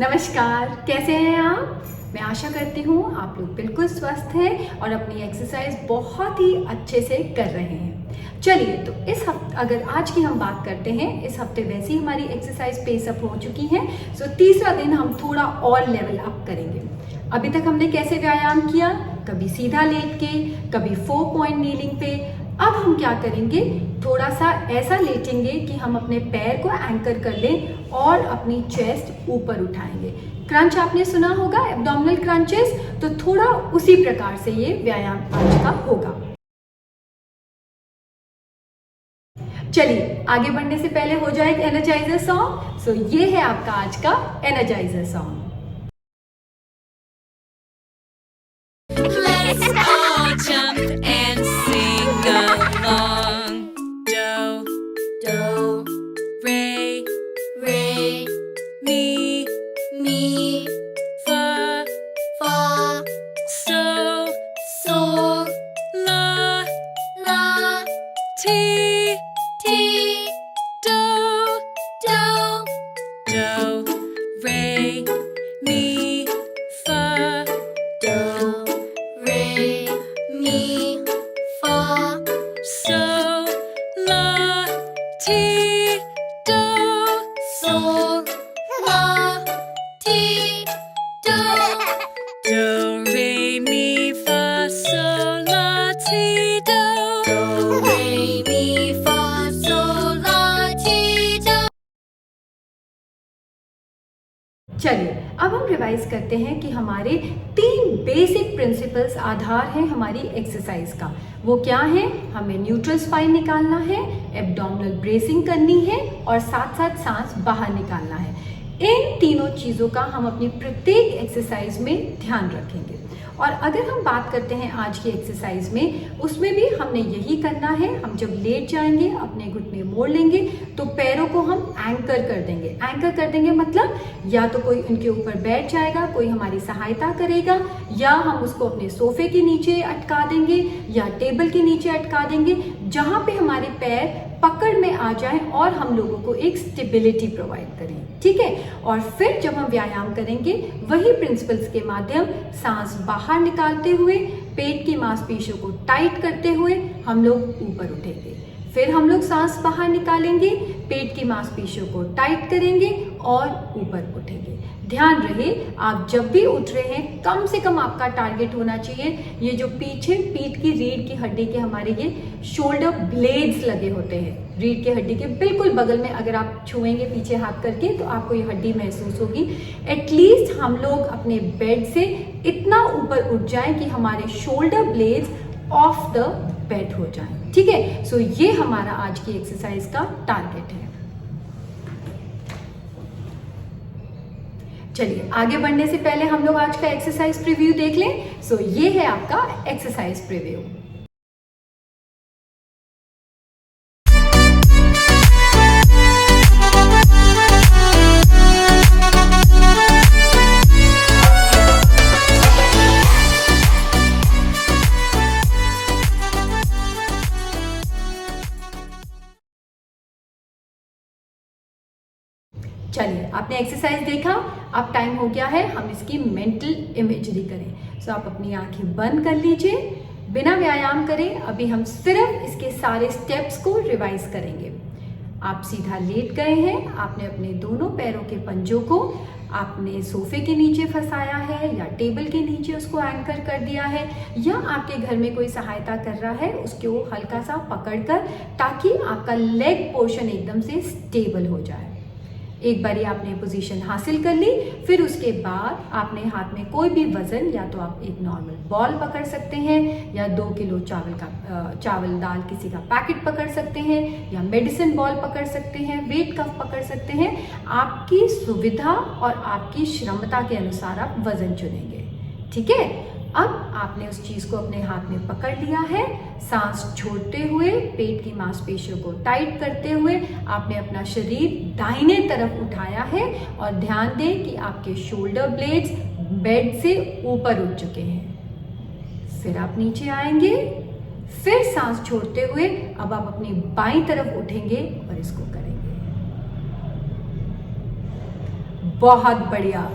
नमस्कार, कैसे हैं आप? मैं आशा करती हूँ आप लोग बिल्कुल स्वस्थ हैं और अपनी एक्सरसाइज बहुत ही अच्छे से कर रहे हैं। चलिए, तो इस हफ्ते अगर आज की हम बात करते हैं, इस हफ्ते वैसे ही हमारी एक्सरसाइज पेस अप हो चुकी है। सो तीसरा दिन हम थोड़ा और लेवल अप करेंगे। अभी तक हमने कैसे व्यायाम किया? कभी सीधा लेट के, कभी 4 पॉइंट नीलिंग पे। अब हम क्या करेंगे, थोड़ा सा ऐसा लेटेंगे कि हम अपने पैर को एंकर कर लें और अपनी चेस्ट ऊपर उठाएंगे। क्रंच आपने सुना होगा, एब्डोमिनल क्रंचेस, तो थोड़ा उसी प्रकार से ये व्यायाम आज का होगा। चलिए, आगे बढ़ने से पहले हो जाए एक एनर्जाइजर सॉन्ग। सो ये है आपका आज का energiser song. Let's all jump and sing along. Do, do, re, re, mi, mi, fa, fa, so, so, la, la, ti, ti, do, do, do, re, mi, fa, do, re, mi, fa, so, la, ti, do, so, la, ti, do, do, re, mi, fa, so, la, ti, do, do, re, mi, fa, so, la, ti, do. चलिए, अब हम revise करते हैं कि हमारे 3 basic principles आधार हैं हमारी exercise का। वो क्या है? हमें न्यूट्रल स्पाइन निकालना है, एब्डोमिनल ब्रेसिंग करनी है और साथ साथ सांस बाहर निकालना है। इन तीनों चीज़ों का हम अपनी प्रत्येक एक्सरसाइज में ध्यान रखेंगे। और अगर हम बात करते हैं आज की एक्सरसाइज में, उसमें भी हमने यही करना है। हम जब लेट जाएंगे, अपने घुटने मोड़ लेंगे, तो पैरों को हम एंकर कर देंगे। एंकर कर देंगे मतलब या तो कोई उनके ऊपर बैठ जाएगा, कोई हमारी सहायता करेगा, या हम उसको अपने सोफे के नीचे अटका देंगे या टेबल के नीचे अटका देंगे, जहाँ पे हमारे पैर पकड़ में आ जाए और हम लोगों को एक स्टेबिलिटी प्रोवाइड करें। ठीक है? और फिर जब हम व्यायाम करेंगे, वही प्रिंसिपल्स के माध्यम सांस बाहर निकालते हुए, पेट की मांसपेशियों को टाइट करते हुए हम लोग ऊपर उठेंगे। फिर हम लोग सांस बाहर निकालेंगे, पेट की मांसपेशियों को टाइट करेंगे और ऊपर उठेंगे। ध्यान रहे, आप जब भी उठ रहे हैं, कम से कम आपका टारगेट होना चाहिए ये जो पीछे पीठ की रीढ़ की हड्डी के हमारे ये शोल्डर ब्लेड्स लगे होते हैं, रीढ़ की हड्डी के बिल्कुल बगल में अगर आप छुएंगे पीछे हाथ करके, तो आपको ये हड्डी महसूस होगी। एटलीस्ट हम लोग अपने बेड से इतना ऊपर उठ जाएं कि हमारे shoulder blades of the bed हो जाएं। ठीक है? सो ये हमारा आज की एक्सरसाइज का टारगेट है। चलिए, आगे बढ़ने से पहले हम लोग आज का एक्सरसाइज प्रीव्यू देख लें। सो ये है आपका एक्सरसाइज प्रीव्यू। चलिए, आपने एक्सरसाइज देखा, अब टाइम हो गया है हम इसकी मेंटल इमेजरी करें। सो आप अपनी आंखें बंद कर लीजिए, बिना व्यायाम करें अभी हम सिर्फ इसके सारे स्टेप्स को रिवाइज करेंगे। आप सीधा लेट गए हैं, आपने अपने दोनों पैरों के पंजों को आपने सोफे के नीचे फंसाया है या टेबल के नीचे उसको एंकर कर दिया है, या आपके घर में कोई सहायता कर रहा है उसको हल्का सा पकड़कर, ताकि आपका लेग पोर्शन एकदम से स्टेबल हो जाए। एक बारी आपने पोजीशन हासिल कर ली, फिर उसके बाद आपने हाथ में कोई भी वजन, या तो आप एक नॉर्मल बॉल पकड़ सकते हैं, या 2 किलो चावल दाल किसी का पैकेट पकड़ सकते हैं, या मेडिसिन बॉल पकड़ सकते हैं, वेट कफ पकड़ सकते हैं। आपकी सुविधा और आपकी क्षमता के अनुसार आप वजन चुनेंगे। ठीक है? अब आपने उस चीज को अपने हाथ में पकड़ लिया है। सांस छोड़ते हुए, पेट की मांसपेशियों को टाइट करते हुए आपने अपना शरीर दाहिने तरफ उठाया है, और ध्यान दें कि आपके शोल्डर ब्लेड्स बेड से ऊपर उठ चुके हैं। फिर आप नीचे आएंगे, फिर सांस छोड़ते हुए अब आप अपनी बाईं तरफ उठेंगे और इसको करेंगे। बहुत बढ़िया।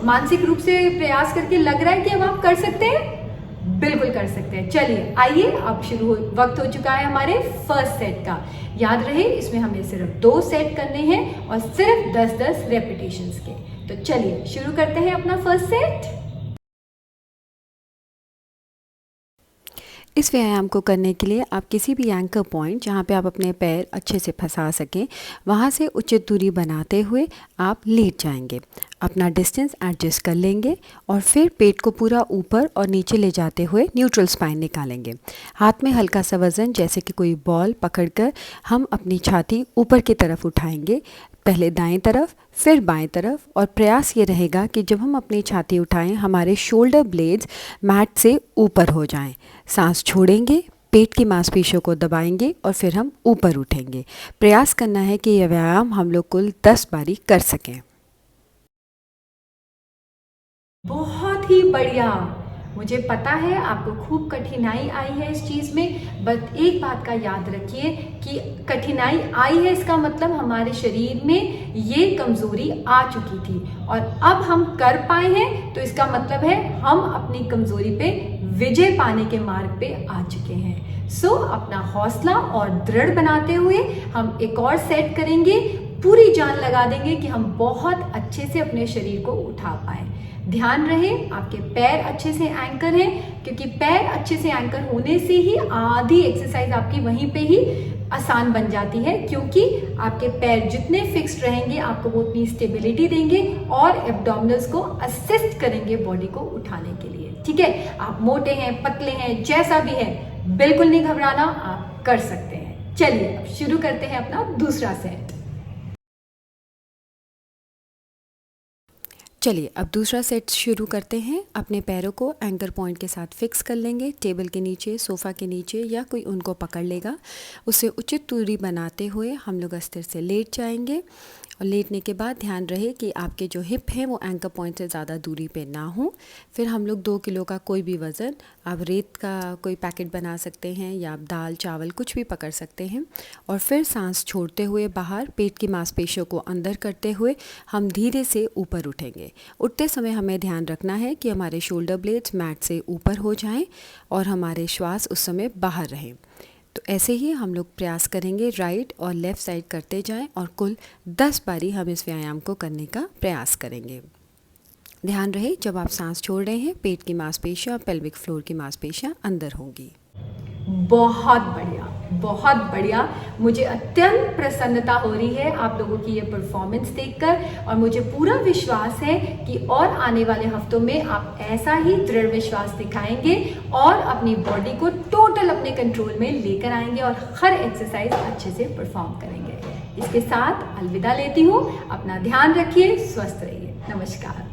मानसिक रूप से प्रयास करके लग रहा है कि अब आप कर सकते हैं, बिल्कुल कर सकते हैं। चलिए आइए, अब वक्त हो चुका है हमारे फर्स्ट सेट का। याद रहे इसमें हमें सिर्फ 2 सेट करने हैं और सिर्फ 10-10 रेपिटेशंस के। तो चलिए शुरू करते हैं अपना फर्स्ट सेट। इस व्यायाम को करने के लिए आप किसी भी एंकर पॉइंट जहाँ पे आप अपने पैर अच्छे से फंसा सकें, वहाँ से उचित दूरी बनाते हुए आप लेट जाएंगे। अपना डिस्टेंस एडजस्ट कर लेंगे और फिर पेट को पूरा ऊपर और नीचे ले जाते हुए न्यूट्रल स्पाइन निकालेंगे। हाथ में हल्का सा वज़न जैसे कि कोई बॉल पकड़कर हम अपनी छाती ऊपर की तरफ उठाएंगे, पहले दाएं तरफ फिर बाएं तरफ, और प्रयास ये रहेगा कि जब हम अपनी छाती उठाएं हमारे शोल्डर ब्लेड्स मैट से ऊपर हो जाएं। सांस छोड़ेंगे, पेट की मांसपेशियों को दबाएंगे और फिर हम ऊपर उठेंगे। प्रयास करना है कि यह व्यायाम हम लोग कुल 10 बारी कर सकें। बहुत ही बढ़िया। मुझे पता है आपको खूब कठिनाई आई है इस चीज़ में, बट एक बात का याद रखिए कि कठिनाई आई है इसका मतलब हमारे शरीर में ये कमज़ोरी आ चुकी थी और अब हम कर पाए हैं, तो इसका मतलब है हम अपनी कमज़ोरी पे विजय पाने के मार्ग पे आ चुके हैं। अपना हौसला और दृढ़ बनाते हुए हम एक और सेट करेंगे। पूरी जान लगा देंगे कि हम बहुत अच्छे से अपने शरीर को उठा पाए। ध्यान रहे आपके पैर अच्छे से एंकर हैं, क्योंकि पैर अच्छे से एंकर होने से ही आधी एक्सरसाइज आपकी वहीं पे ही आसान बन जाती है, क्योंकि आपके पैर जितने फिक्स्ड रहेंगे आपको वो उतनी स्टेबिलिटी देंगे और एब्डोमिनल्स को असिस्ट करेंगे बॉडी को उठाने के लिए। ठीक है, आप मोटे हैं, पतले हैं, जैसा भी है, बिल्कुल नहीं घबराना, आप कर सकते हैं। चलिए अब शुरू करते हैं अपना दूसरा सेट। चलिए अब दूसरा सेट शुरू करते हैं। अपने पैरों को एंकर पॉइंट के साथ फिक्स कर लेंगे। टेबल के नीचे, सोफ़ा के नीचे या कोई उनको पकड़ लेगा। उससे उचित दूरी बनाते हुए हम लोग अस्थिर से लेट जाएंगे और लेटने के बाद ध्यान रहे कि आपके जो हिप हैं वो एंकर पॉइंट से ज़्यादा दूरी पे ना हो। फिर हम लोग 2 किलो का कोई भी वज़न, आप रेत का कोई पैकेट बना सकते हैं या आप दाल चावल कुछ भी पकड़ सकते हैं, और फिर सांस छोड़ते हुए बाहर पेट की मांसपेशियों को अंदर करते हुए हम धीरे से ऊपर उठेंगे। उठते समय हमें ध्यान रखना है कि हमारे शोल्डर ब्लेड्स मैट से ऊपर हो जाएं और हमारे श्वास उस समय बाहर रहें। तो ऐसे ही हम लोग प्रयास करेंगे, राइट और लेफ़्ट साइड करते जाएं और कुल 10 बारी हम इस व्यायाम को करने का प्रयास करेंगे। ध्यान रहे जब आप सांस छोड़ रहे हैं पेट की मांसपेशियां और पेल्विक फ्लोर की मांसपेशियां अंदर होंगी। बहुत बढ़िया, बहुत बढ़िया। मुझे अत्यंत प्रसन्नता हो रही है आप लोगों की ये परफॉर्मेंस देखकर, और मुझे पूरा विश्वास है कि और आने वाले हफ्तों में आप ऐसा ही दृढ़ विश्वास दिखाएंगे और अपनी बॉडी को टोटल अपने कंट्रोल में लेकर आएंगे और हर एक्सरसाइज अच्छे से परफॉर्म करेंगे। इसके साथ अलविदा लेती हूँ। अपना ध्यान रखिए, स्वस्थ रहिए। नमस्कार।